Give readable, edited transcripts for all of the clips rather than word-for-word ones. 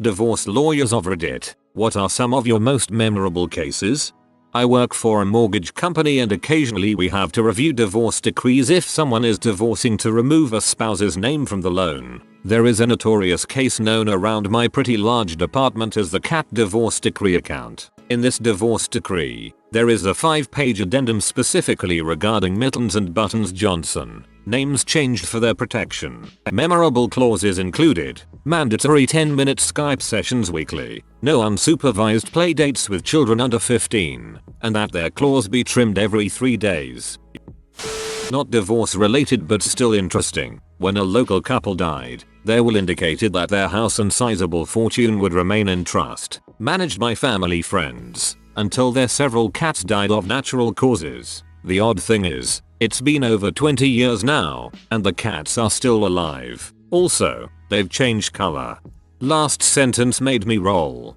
Divorce lawyers of Reddit, what are some of your most memorable cases? I work for a mortgage company and occasionally we have to review divorce decrees if someone is divorcing to remove a spouse's name from the loan. There is a notorious case known around my pretty large department as the cat divorce decree account. In this divorce decree, there is a 5-page addendum specifically regarding Mittens and Buttons Johnson. Names changed for their protection. Memorable clauses included mandatory 10-minute Skype sessions weekly, no unsupervised playdates with children under 15, and that their claws be trimmed every 3 days. Not divorce related but still interesting. When a local couple died, their will indicated that their house and sizable fortune would remain in trust, managed by family friends, until their several cats died of natural causes. The odd thing is, it's been over 20 years now, and the cats are still alive. Also, they've changed color. Last sentence made me roll.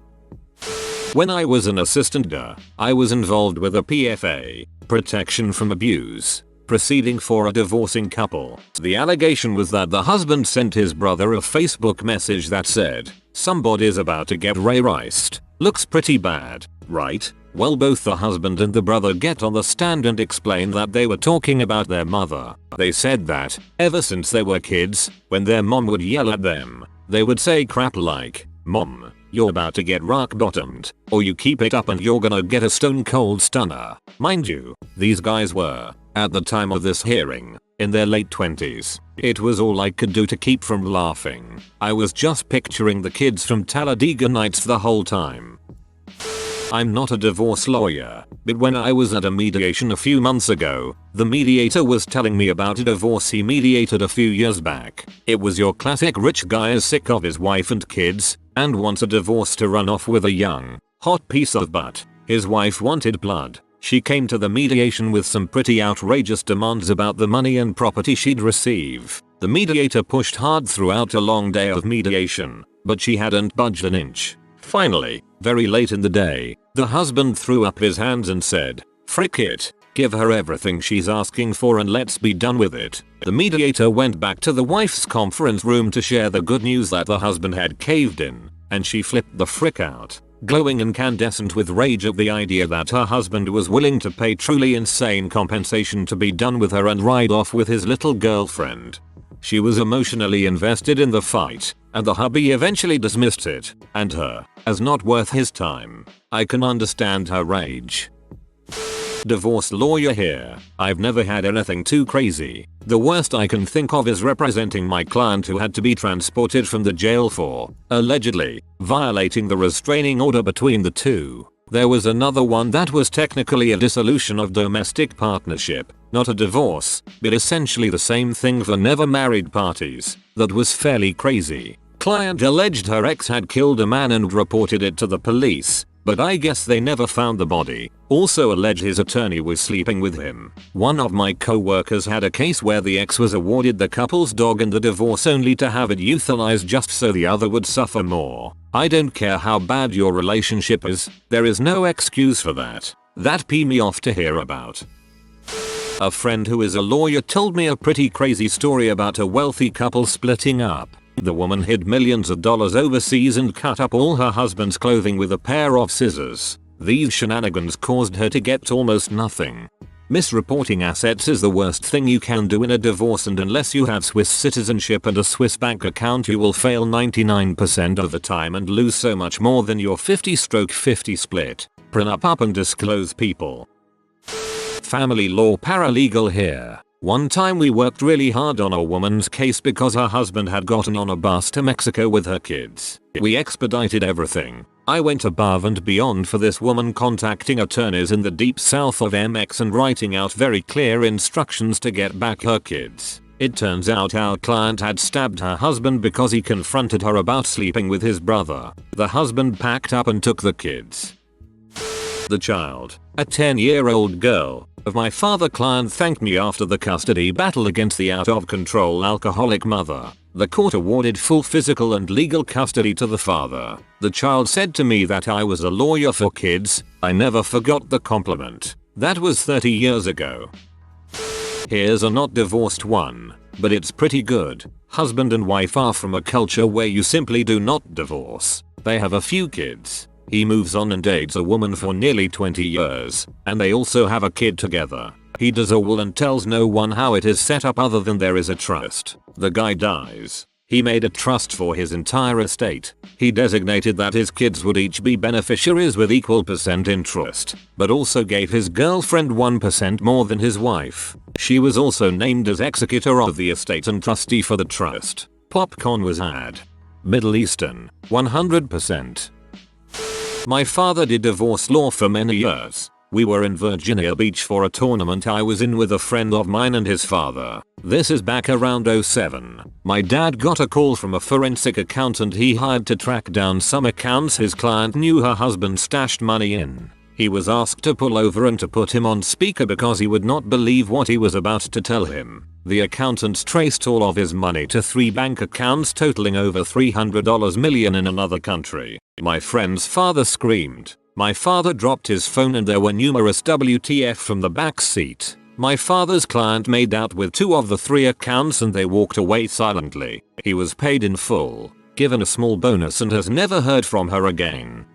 When I was an assistant, I was involved with a PFA, protection from abuse, proceeding for a divorcing couple. The allegation was that the husband sent his brother a Facebook message that said, "Somebody's about to get raised. Looks pretty bad, right?" Well, both the husband and the brother get on the stand and explain that they were talking about their mother. They said that, ever since they were kids, when their mom would yell at them, they would say crap like, "Mom, you're about to get rock bottomed, or you keep it up and you're gonna get a stone cold stunner." Mind you, these guys were, at the time of this hearing, in their late 20s. It was all I could do to keep from laughing. I was just picturing the kids from Talladega Nights the whole time. I'm not a divorce lawyer, but when I was at a mediation a few months ago, the mediator was telling me about a divorce he mediated a few years back. It was your classic rich guy is sick of his wife and kids, and wants a divorce to run off with a young, hot piece of butt. His wife wanted blood. She came to the mediation with some pretty outrageous demands about the money and property she'd receive. The mediator pushed hard throughout a long day of mediation, but she hadn't budged an inch. Finally, very late in the day, the husband threw up his hands and said, "Frick it, give her everything she's asking for and let's be done with it." The mediator went back to the wife's conference room to share the good news that the husband had caved in, and she flipped the frick out, glowing incandescent with rage at the idea that her husband was willing to pay truly insane compensation to be done with her and ride off with his little girlfriend. She was emotionally invested in the fight, and the hubby eventually dismissed it, and her, as not worth his time. I can understand her rage. Divorce lawyer here. I've never had anything too crazy. The worst I can think of is representing my client who had to be transported from the jail for, allegedly, violating the restraining order between the two. There was another one that was technically a dissolution of domestic partnership, not a divorce, but essentially the same thing for never married parties. That was fairly crazy. Client alleged her ex had killed a man and reported it to the police, but I guess they never found the body. Also alleged his attorney was sleeping with him. One of my co-workers had a case where the ex was awarded the couple's dog in the divorce only to have it euthanized just so the other would suffer more. I don't care how bad your relationship is, there is no excuse for that. That pee me off to hear about. A friend who is a lawyer told me a pretty crazy story about a wealthy couple splitting up. The woman hid millions of dollars overseas and cut up all her husband's clothing with a pair of scissors. These shenanigans caused her to get almost nothing. Misreporting assets is the worst thing you can do in a divorce, and unless you have Swiss citizenship and a Swiss bank account you will fail 99% of the time and lose so much more than your 50/50 split. Prenup up and disclose people. Family law paralegal here. One time we worked really hard on a woman's case because her husband had gotten on a bus to Mexico with her kids. We expedited everything. I went above and beyond for this woman, contacting attorneys in the deep south of MX and writing out very clear instructions to get back her kids. It turns out our client had stabbed her husband because he confronted her about sleeping with his brother. The husband packed up and took the kids. The child, a 10-year-old girl, of my father client thanked me after the custody battle against the out-of-control alcoholic mother. The court awarded full physical and legal custody to the father. The child said to me that I was a lawyer for kids. I never forgot the compliment. That was 30 years ago. Here's a not divorced one, but it's pretty good. Husband and wife are from a culture where you simply do not divorce. They have a few kids. He moves on and dates a woman for nearly 20 years, and they also have a kid together. He does a will and tells no one how it is set up other than there is a trust. The guy dies. He made a trust for his entire estate. He designated that his kids would each be beneficiaries with equal percent interest, but also gave his girlfriend 1% more than his wife. She was also named as executor of the estate and trustee for the trust. Popcorn was had. Middle Eastern, 100%. My father did divorce law for many years. We were in Virginia Beach for a tournament I was in with a friend of mine and his father. This is back around '07. My dad got a call from a forensic accountant he hired to track down some accounts his client knew her husband stashed money in. He was asked to pull over and to put him on speaker because he would not believe what he was about to tell him. The accountants traced all of his money to 3 bank accounts totaling over $300 million in another country. My friend's father screamed. My father dropped his phone and there were numerous WTF from the back seat. My father's client made out with 2 of the 3 accounts and they walked away silently. He was paid in full, given a small bonus and has never heard from her again.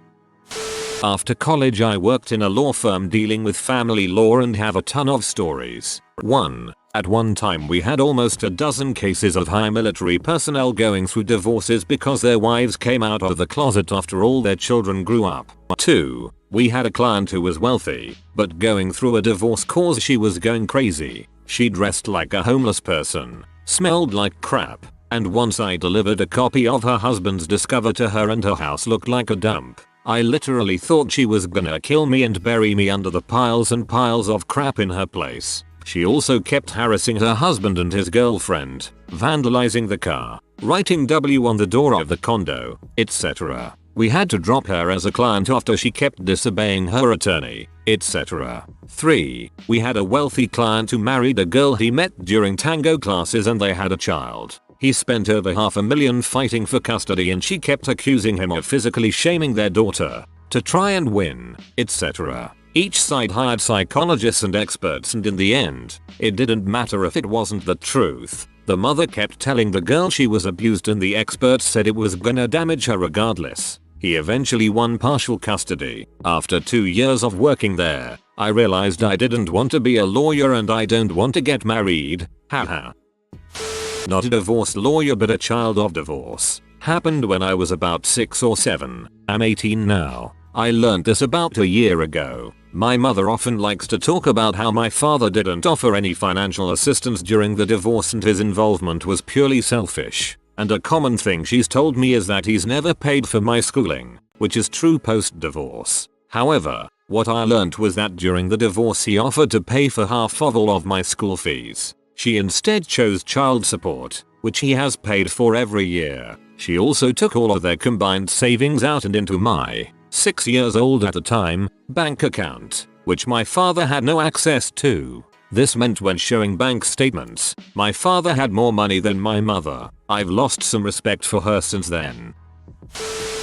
After college I worked in a law firm dealing with family law and have a ton of stories. 1. At one time we had almost a dozen cases of high military personnel going through divorces because their wives came out of the closet after all their children grew up. 2. We had a client who was wealthy, but going through a divorce cause she was going crazy. She dressed like a homeless person, smelled like crap, and once I delivered a copy of her husband's Discover to her and her house looked like a dump. I literally thought she was gonna kill me and bury me under the piles and piles of crap in her place. She also kept harassing her husband and his girlfriend, vandalizing the car, writing W on the door of the condo, etc. We had to drop her as a client after she kept disobeying her attorney, etc. 3. We had a wealthy client who married a girl he met during tango classes and they had a child. He spent over $500,000 fighting for custody and she kept accusing him of physically shaming their daughter to try and win, etc. Each side hired psychologists and experts and in the end, it didn't matter if it wasn't the truth. The mother kept telling the girl she was abused and the experts said it was gonna damage her regardless. He eventually won partial custody. After 2 years of working there, I realized I didn't want to be a lawyer and I don't want to get married. Haha. Not a divorce lawyer but a child of divorce. Happened when I was about 6 or 7. I'm 18 now. I learned this about a year ago. My mother often likes to talk about how my father didn't offer any financial assistance during the divorce and his involvement was purely selfish. And a common thing she's told me is that he's never paid for my schooling, which is true post-divorce. However, what I learned was that during the divorce he offered to pay for half of all of my school fees. She instead chose child support, which he has paid for every year. She also took all of their combined savings out and into my 6 years old at the time bank account, which my father had no access to. This meant when showing bank statements, my father had more money than my mother. I've lost some respect for her since then.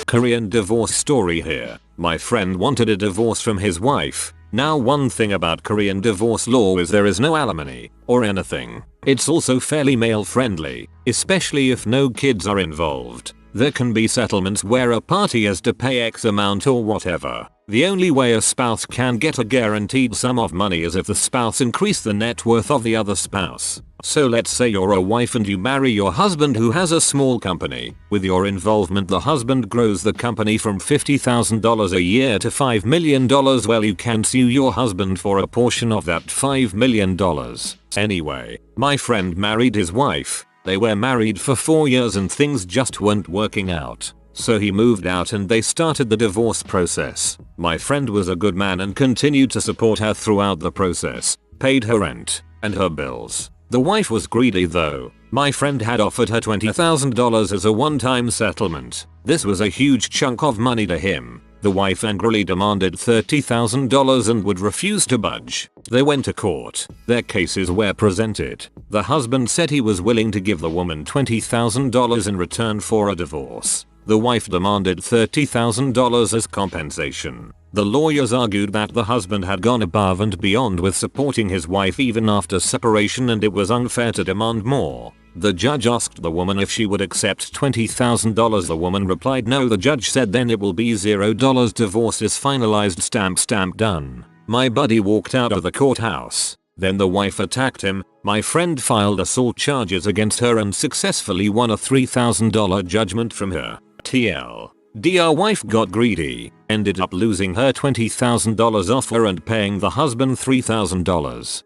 Korean divorce story here. My friend wanted a divorce from his wife. Now one thing about Korean divorce law is there is no alimony or anything. It's also fairly male friendly, especially if no kids are involved. There can be settlements where a party has to pay X amount or whatever. The only way a spouse can get a guaranteed sum of money is if the spouse increase the net worth of the other spouse. So let's say you're a wife and you marry your husband who has a small company. With your involvement the husband grows the company from $50,000 a year to $5 million. Well, you can sue your husband for a portion of that $5 million. Anyway, my friend married his wife. They were married for 4 years and things just weren't working out. So he moved out and they started the divorce process. My friend was a good man and continued to support her throughout the process, paid her rent and her bills. The wife was greedy though. My friend had offered her $20,000 as a one-time settlement. This was a huge chunk of money to him. The wife angrily demanded $30,000 and would refuse to budge. They went to court. Their cases were presented. The husband said he was willing to give the woman $20,000 in return for a divorce. The wife demanded $30,000 as compensation. The lawyers argued that the husband had gone above and beyond with supporting his wife even after separation and it was unfair to demand more. The judge asked the woman if she would accept $20,000. The woman replied no. The judge said then it will be $0. Divorce is finalized. Stamp done. My buddy walked out of the courthouse. Then the wife attacked him. My friend filed assault charges against her and successfully won a $3,000 judgment from her. TLD, our wife got greedy, ended up losing her $20,000 offer and paying the husband $3,000.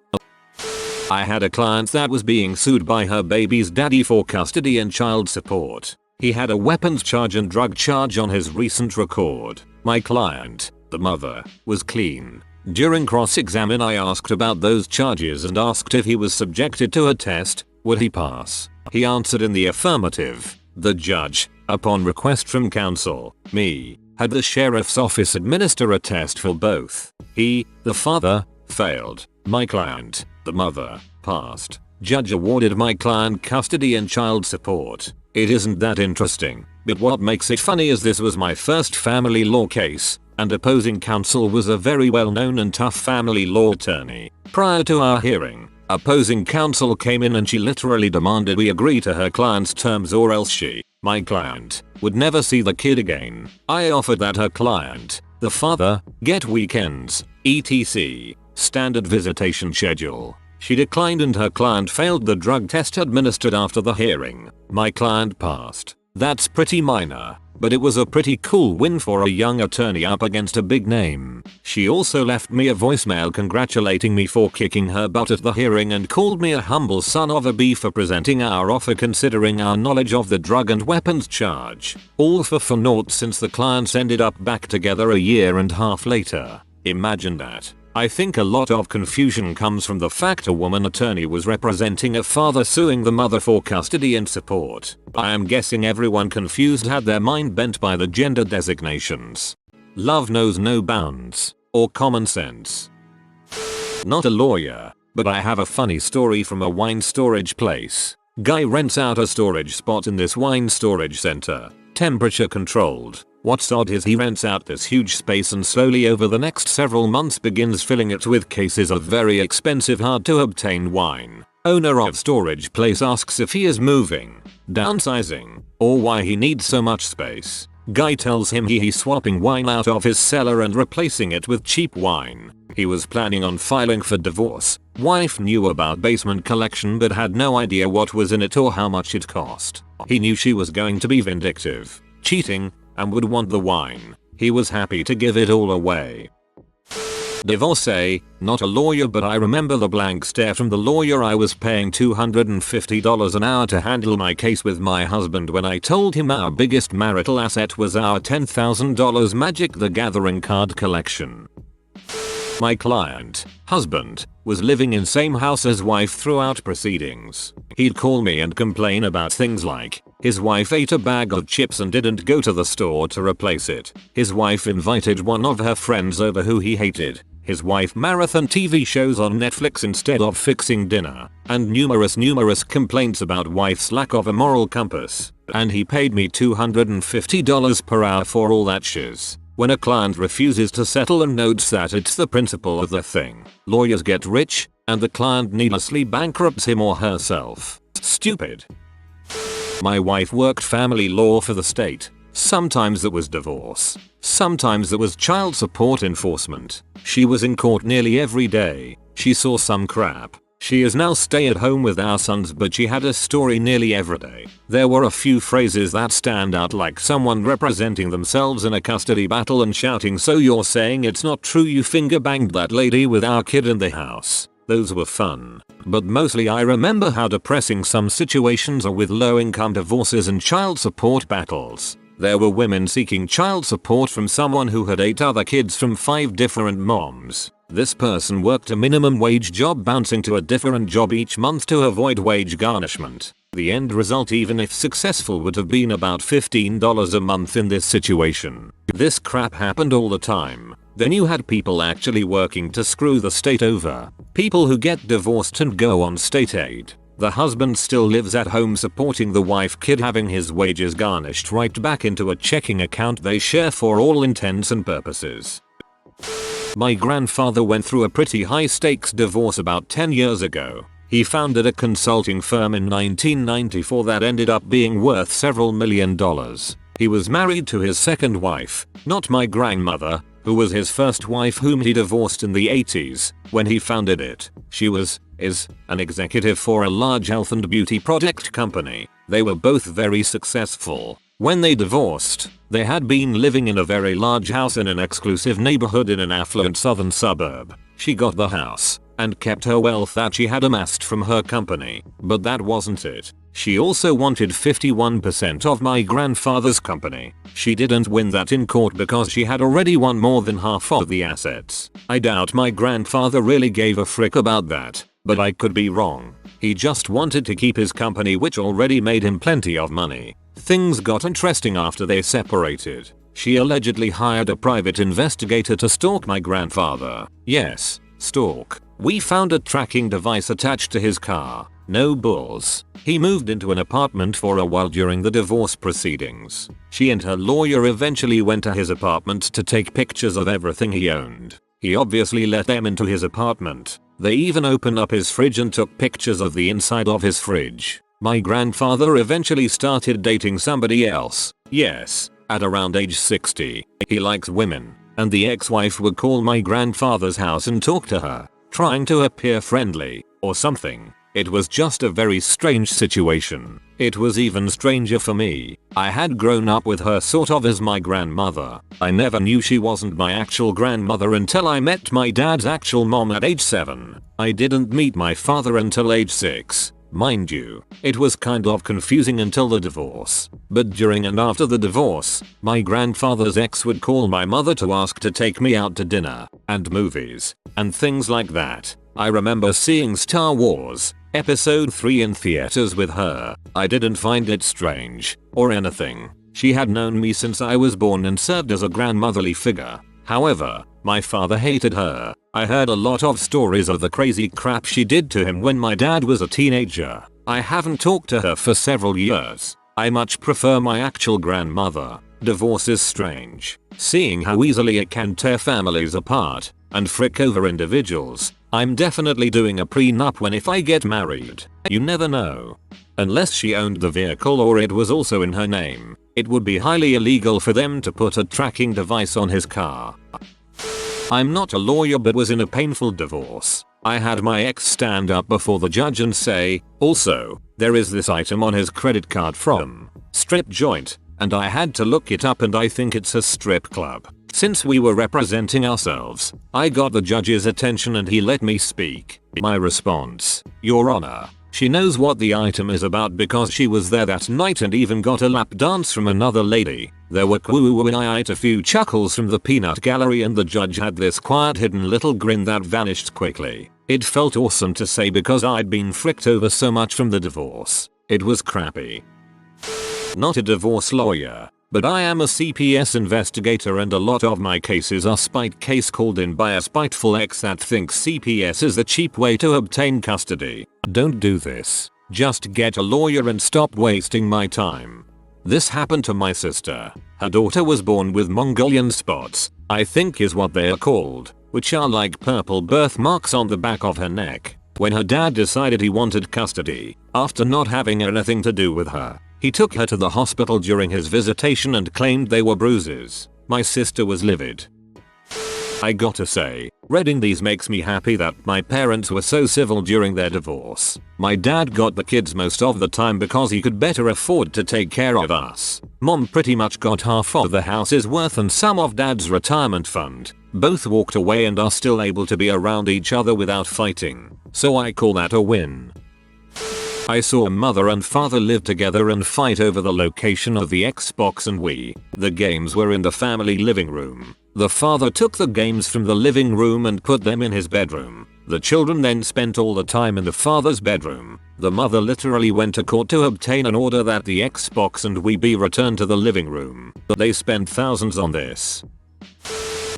I had a client that was being sued by her baby's daddy for custody and child support. He had a weapons charge and drug charge on his recent record. My client, the mother, was clean. During cross-examine I asked about those charges and asked if he was subjected to a test, would he pass? He answered in the affirmative. The judge, upon request from counsel, had the sheriff's office administer a test for both. He, the father, failed. My client, the mother, passed. Judge awarded my client custody and child support. It isn't that interesting, but what makes it funny is this was my first family law case, and opposing counsel was a very well-known and tough family law attorney. Prior to our hearing, opposing counsel came in and she literally demanded we agree to her client's terms or else she, my client, would never see the kid again. I offered that her client, the father, get weekends, etc. standard visitation schedule. She declined and her client failed the drug test administered after the hearing. My client passed. That's pretty minor, but it was a pretty cool win for a young attorney up against a big name. She also left me a voicemail congratulating me for kicking her butt at the hearing and called me a humble son of a bee for presenting our offer considering our knowledge of the drug and weapons charge. All for naught since the clients ended up back together a year and a half later. Imagine that. I think a lot of confusion comes from the fact a woman attorney was representing a father suing the mother for custody and support. I am guessing everyone confused had their mind bent by the gender designations. Love knows no bounds, or common sense. Not a lawyer, but I have a funny story from a wine storage place. Guy rents out a storage spot in this wine storage center, temperature controlled. What's odd is he rents out this huge space and slowly over the next several months begins filling it with cases of very expensive hard to obtain wine. Owner of storage place asks if he is moving, downsizing, or why he needs so much space. Guy tells him he's swapping wine out of his cellar and replacing it with cheap wine. He was planning on filing for divorce. Wife knew about basement collection but had no idea what was in it or how much it cost. He knew she was going to be vindictive, cheating, and would want the wine. He was happy to give it all away. Divorcee, not a lawyer but I remember the blank stare from the lawyer. I was paying $250 an hour to handle my case with my husband when I told him our biggest marital asset was our $10,000 Magic the Gathering card collection. My client, husband, was living in same house as wife throughout proceedings. He'd call me and complain about things like his wife ate a bag of chips and didn't go to the store to replace it. His wife invited one of her friends over who he hated. His wife marathon TV shows on Netflix instead of fixing dinner. And numerous complaints about wife's lack of a moral compass. And he paid me $250 per hour for all that shiz. When a client refuses to settle and notes that it's the principle of the thing, lawyers get rich, and the client needlessly bankrupts him or herself. Stupid. My wife worked family law for the state. Sometimes it was divorce. Sometimes it was child support enforcement. She was in court nearly every day. She saw some crap. She is now stay at home with our sons but she had a story nearly every day. There were a few phrases that stand out like someone representing themselves in a custody battle and shouting so you're saying it's not true you finger banged that lady with our kid in the house. Those were fun. But mostly I remember how depressing some situations are with low income divorces and child support battles. There were women seeking child support from someone who had 8 other kids from 5 different moms. This person worked a minimum wage job bouncing to a different job each month to avoid wage garnishment. The end result even if successful would have been about $15 a month in this situation. This crap happened all the time. Then you had people actually working to screw the state over. People who get divorced and go on state aid. The husband still lives at home supporting the wife, kid having his wages garnished right back into a checking account they share for all intents and purposes. My grandfather went through a pretty high stakes divorce about 10 years ago. He founded a consulting firm in 1994 that ended up being worth several $1,000,000. He was married to his second wife, not my grandmother, who was his first wife whom he divorced in the 80s when he founded it. She is an executive for a large health and beauty product company. They were both very successful. When they divorced, they had been living in a very large house in an exclusive neighborhood in an affluent southern suburb. She got the house and kept her wealth that she had amassed from her company. But that wasn't it. She also wanted 51% of my grandfather's company. She didn't win that in court because she had already won more than half of the assets. I doubt my grandfather really gave a frick about that, but I could be wrong. He just wanted to keep his company, which already made him plenty of money. Things got interesting after they separated. She allegedly hired a private investigator to stalk my grandfather. Yes, stalk. We found a tracking device attached to his car. No bulls. He moved into an apartment for a while during the divorce proceedings. She and her lawyer eventually went to his apartment to take pictures of everything he owned. He obviously let them into his apartment. They even opened up his fridge and took pictures of the inside of his fridge. My grandfather eventually started dating somebody else. Yes, at around age 60. He likes women, and the ex-wife would call my grandfather's house and talk to her, trying to appear friendly or something. It was just a very strange situation. It was even stranger for me. I had grown up with her sort of as my grandmother. I never knew she wasn't my actual grandmother until I met my dad's actual mom at age 7. I didn't meet my father until age 6. Mind you, it was kind of confusing until the divorce. But during and after the divorce, my grandfather's ex would call my mother to ask to take me out to dinner and movies and things like that. I remember seeing Star Wars Episode 3 in theaters with her. I didn't find it strange or anything. She had known me since I was born and served as a grandmotherly figure. However, my father hated her. I heard a lot of stories of the crazy crap she did to him when my dad was a teenager. I haven't talked to her for several years. I much prefer my actual grandmother. Divorce is strange. Seeing how easily it can tear families apart and frick over individuals. I'm definitely doing a prenup when if I get married. You never know. Unless she owned the vehicle or it was also in her name, it would be highly illegal for them to put a tracking device on his car. I'm not a lawyer but was in a painful divorce. I had my ex stand up before the judge and say, also, there is this item on his credit card from strip joint, and I had to look it up and I think it's a strip club. Since we were representing ourselves, I got the judge's attention and he let me speak. My response, Your Honor, she knows what the item is about because she was there that night and even got a lap dance from another lady. There were kwoo and I ate a few chuckles from the peanut gallery and the judge had this quiet hidden little grin that vanished quickly. It felt awesome to say because I'd been fricked over so much from the divorce. It was crappy. Not a divorce lawyer, but I am a CPS investigator and a lot of my cases are spite case called in by a spiteful ex that thinks CPS is the cheap way to obtain custody. Don't do this. Just get a lawyer and stop wasting my time. This happened to my sister. Her daughter was born with Mongolian spots, I think is what they are called, which are like purple birthmarks on the back of her neck. When her dad decided he wanted custody, after not having anything to do with her, he took her to the hospital during his visitation and claimed they were bruises. My sister was livid. I gotta say, reading these makes me happy that my parents were so civil during their divorce. My dad got the kids most of the time because he could better afford to take care of us. Mom pretty much got half of the house's worth and some of dad's retirement fund. Both walked away and are still able to be around each other without fighting. So I call that a win. I saw mother and father live together and fight over the location of the Xbox and Wii. The games were in the family living room. The father took the games from the living room and put them in his bedroom. The children then spent all the time in the father's bedroom. The mother literally went to court to obtain an order that the Xbox and Wii be returned to the living room. They spent thousands on this.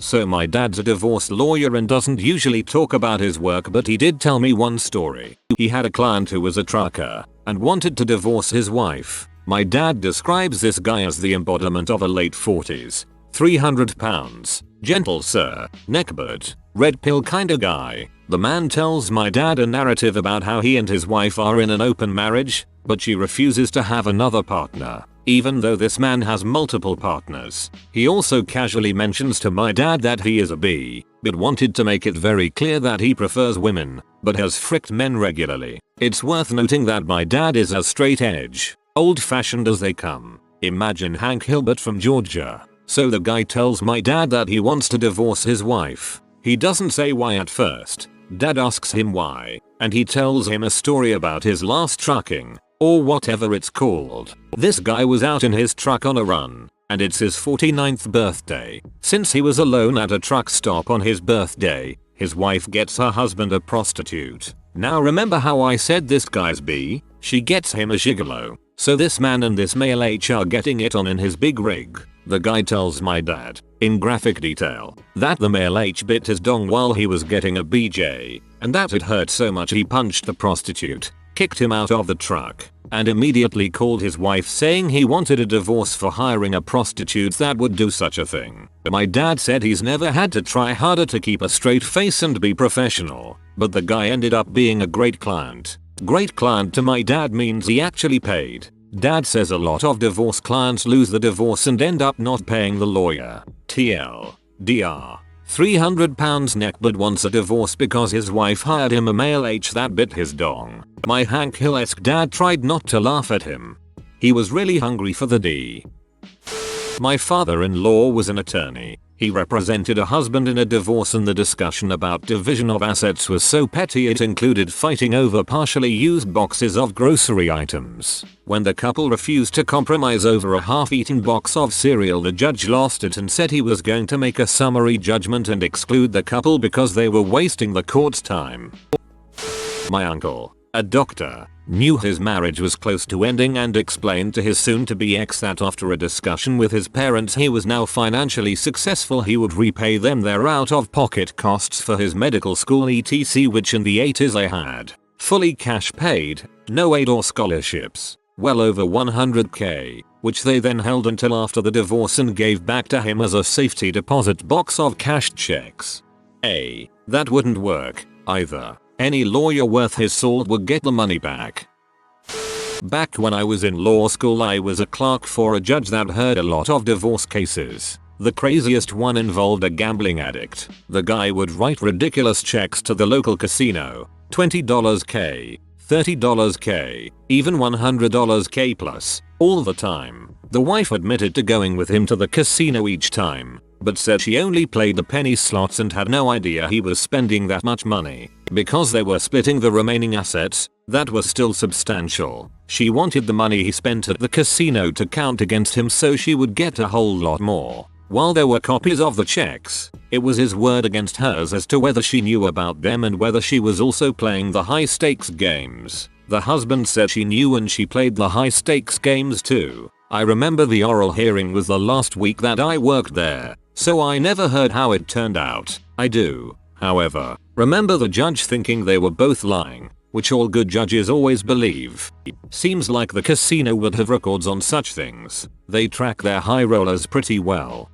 So my dad's a divorce lawyer and doesn't usually talk about his work, but he did tell me one story. He had a client who was a trucker and wanted to divorce his wife. My dad describes this guy as the embodiment of a late 40s, 300 pounds, gentle sir, neckbeard, red pill kinda guy. The man tells my dad a narrative about how he and his wife are in an open marriage, but she refuses to have another partner, even though this man has multiple partners. He also casually mentions to my dad that he is a bi, but wanted to make it very clear that he prefers women, but has fricked men regularly. It's worth noting that my dad is as straight edge, old-fashioned as they come. Imagine Hank Hilbert from Georgia. So the guy tells my dad that he wants to divorce his wife. He doesn't say why at first. Dad asks him why, and he tells him a story about his last trucking, or whatever it's called. This guy was out in his truck on a run, and it's his 49th birthday. Since he was alone at a truck stop on his birthday, his wife gets her husband a prostitute. Now remember how I said this guy's bi? She gets him a gigolo. So this man and this male H are getting it on in his big rig. The guy tells my dad, in graphic detail, that the male H bit his dong while he was getting a BJ, and that it hurt so much he punched the prostitute, kicked him out of the truck, and immediately called his wife saying he wanted a divorce for hiring a prostitute that would do such a thing. My dad said he's never had to try harder to keep a straight face and be professional, but the guy ended up being a great client. Great client to my dad means he actually paid. Dad says a lot of divorce clients lose the divorce and end up not paying the lawyer. TL. Dr. £300 neck but wants a divorce because his wife hired him a male H that bit his dong. My Hank Hill-esque dad tried not to laugh at him. He was really hungry for the D. My father-in-law was an attorney. He represented a husband in a divorce and the discussion about division of assets was so petty it included fighting over partially used boxes of grocery items. When the couple refused to compromise over a half-eaten box of cereal, the judge lost it and said he was going to make a summary judgment and exclude the couple because they were wasting the court's time. My uncle, a doctor, knew his marriage was close to ending and explained to his soon-to-be ex that after a discussion with his parents he was now financially successful, he would repay them their out-of-pocket costs for his medical school etc, which in the 80s they had. Fully cash paid, no aid or scholarships, well over $100k, which they then held until after the divorce and gave back to him as a safety deposit box of cashed checks. That wouldn't work, either. Any lawyer worth his salt would get the money back. Back when I was in law school I was a clerk for a judge that heard a lot of divorce cases. The craziest one involved a gambling addict. The guy would write ridiculous checks to the local casino, $20k, $30k, even $100k plus, all the time. The wife admitted to going with him to the casino each time, but said she only played the penny slots and had no idea he was spending that much money. Because they were splitting the remaining assets, that was still substantial. She wanted the money he spent at the casino to count against him so she would get a whole lot more. While there were copies of the checks, it was his word against hers as to whether she knew about them and whether she was also playing the high stakes games. The husband said she knew and she played the high stakes games too. I remember the oral hearing was the last week that I worked there, so I never heard how it turned out. I do, however, remember the judge thinking they were both lying, which all good judges always believe. Seems like the casino would have records on such things. They track their high rollers pretty well.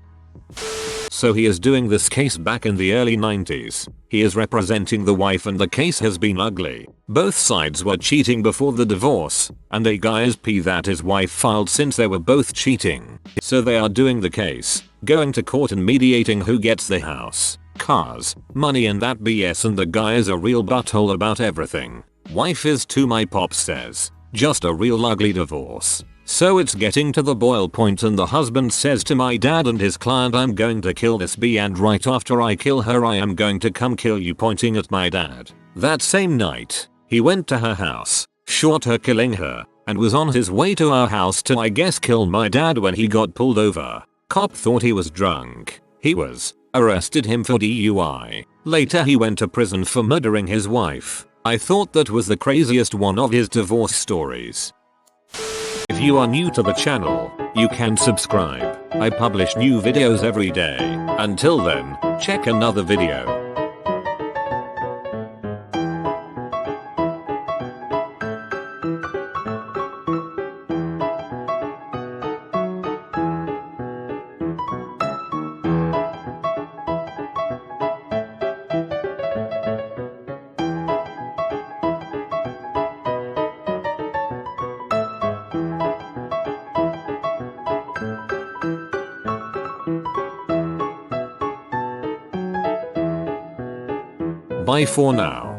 So he is doing this case back in the early 90s. He is representing the wife and the case has been ugly. Both sides were cheating before the divorce, and a guy's P that his wife filed since they were both cheating. So they are doing the case, going to court and mediating who gets the house, cars, money and that BS, and the guy is a real butthole about everything. Wife is too, my pops says. Just a real ugly divorce. So it's getting to the boil point and the husband says to my dad and his client, I'm going to kill this bee and right after I kill her I am going to come kill you, pointing at my dad. That same night, he went to her house, shot her killing her, and was on his way to our house to I guess kill my dad when he got pulled over. Cop thought he was drunk. He was. Arrested him for DUI. Later he went to prison for murdering his wife. I thought that was the craziest one of his divorce stories. If you are new to the channel, you can subscribe. I publish new videos every day. Until then, check another video. Bye for now.